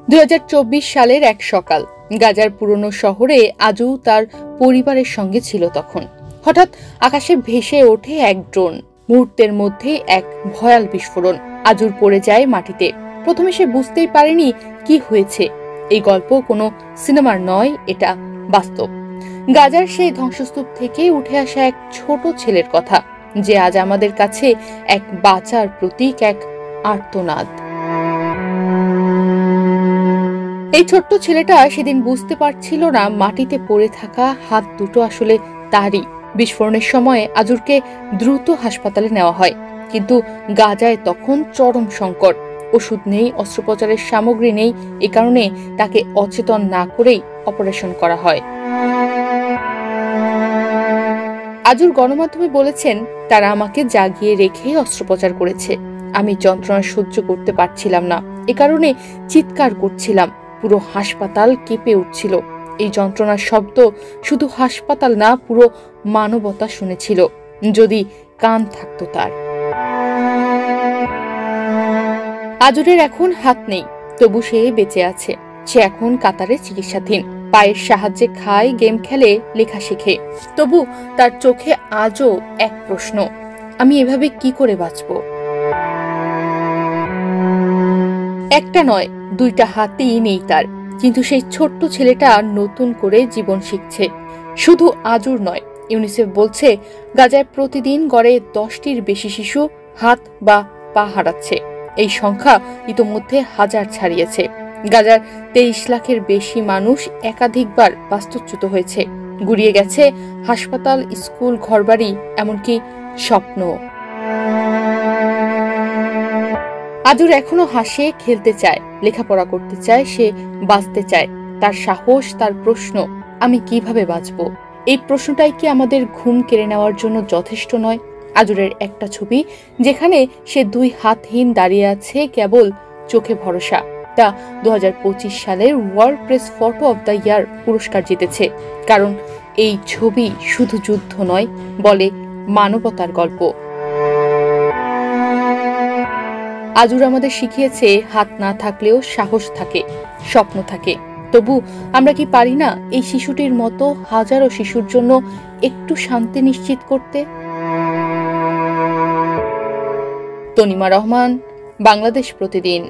2024 সালের এক সকাল গাজার পুরনো শহরে আজু তার পরিবারের সঙ্গে ছিল। তখন হঠাৎ আকাশে ভেসে ওঠে এক ড্রোন। মুহূর্তের মধ্যে এক ভয়াল বিস্ফোরণ। আজুর পড়ে যায় মাটিতে। প্রথমে সে বুঝতেই পারেনি কি হয়েছে। এই গল্প কোনো সিনেমার নয়, এটা বাস্তব। গাজার সেই ধ্বংসস্তূপ থেকে উঠে আসা এক ছোট ছেলের কথা, যে আজ আমাদের কাছে এক বাঁচার প্রতীক, এক আর্তনাদ। এই ছোট্ট ছেলেটা সেদিন বুঝতে পারছিল না মাটিতে পড়ে থাকা হাত দুটো আসলে তারই। বিস্ফোরণের সময় আজুরকে দ্রুত হাসপাতালে নেওয়া হয়, কিন্তু গাজায় তখন চরম সংকট। ওষুধ নেই, অস্ত্রোপচারের সামগ্রী নেই। এ কারণে তাকে অচেতন না করেই অপারেশন করা হয়। আজুর গণমাধ্যমে বলেছেন, তারা আমাকে জাগিয়ে রেখে অস্ত্রোপচার করেছে। আমি যন্ত্রণা সহ্য করতে পারছিলাম না, এ কারণে চিৎকার করছিলাম। পুরো হাসপাতাল কেঁপে উঠছিল। এই যন্ত্রণার শব্দ শুধু হাসপাতাল না, পুরো মানবতা শুনেছিল, যদি কান থাকতো তার। আজুরের এখন হাত নেই, তবু সে বেঁচে আছে। সে এখন কাতারে চিকিৎসাধীন। পায়ের সাহায্যে খায়, গেম খেলে, লেখা শেখে। তবু তার চোখে আজও এক প্রশ্ন, আমি এভাবে কি করে বাঁচব? একটা নয়, দুইটা হাতেই নেই তার। কিন্তু সেই ছোট্ট ছেলেটা নতুন করে জীবন শিখছে। শুধু আজুর নয়, ইউনিসেফ বলছে গাজায় প্রতিদিন গড়ে 10টির বেশি শিশু হাত বা পা হারাচ্ছে। এই সংখ্যা ইতোমধ্যে 1000 ছাড়িয়েছে। গাজার 23 লাখের বেশি মানুষ একাধিকবার বাস্তুচ্যুত হয়েছে। গুড়িয়ে গেছে হাসপাতাল, স্কুল, ঘরবাড়ি, এমনকি স্বপ্ন। আজুর এখনো হাসে, খেলতে চায়, লেখাপড়া করতে চায়, সে বাঁচতে চায়। তার সাহস, তার প্রশ্ন, আমি কিভাবে বাঁচব? এই প্রশ্নটাই কি আমাদের ঘুম কেড়ে নেওয়ার জন্য যথেষ্ট নয়? আজুরের একটা ছবি, যেখানে সে 2 হাতহীন দাঁড়িয়ে আছে, কেবল চোখে ভরসা। তা 2025 সালের world press photo of the year পুরস্কার জিতেছে। কারণ এই ছবি শুধু যুদ্ধ নয়, বলে মানবতার গল্প। আজুর আমাদের শিখিয়েছে, হাত না থাকলেও সাহস থাকে, স্বপ্ন থাকে। তবু আমরা কি পারি না এই শিশুটির মতো হাজারো শিশুর জন্য একটু শান্তি নিশ্চিত করতে? তনিমা রহমান, বাংলাদেশ প্রতিদিন।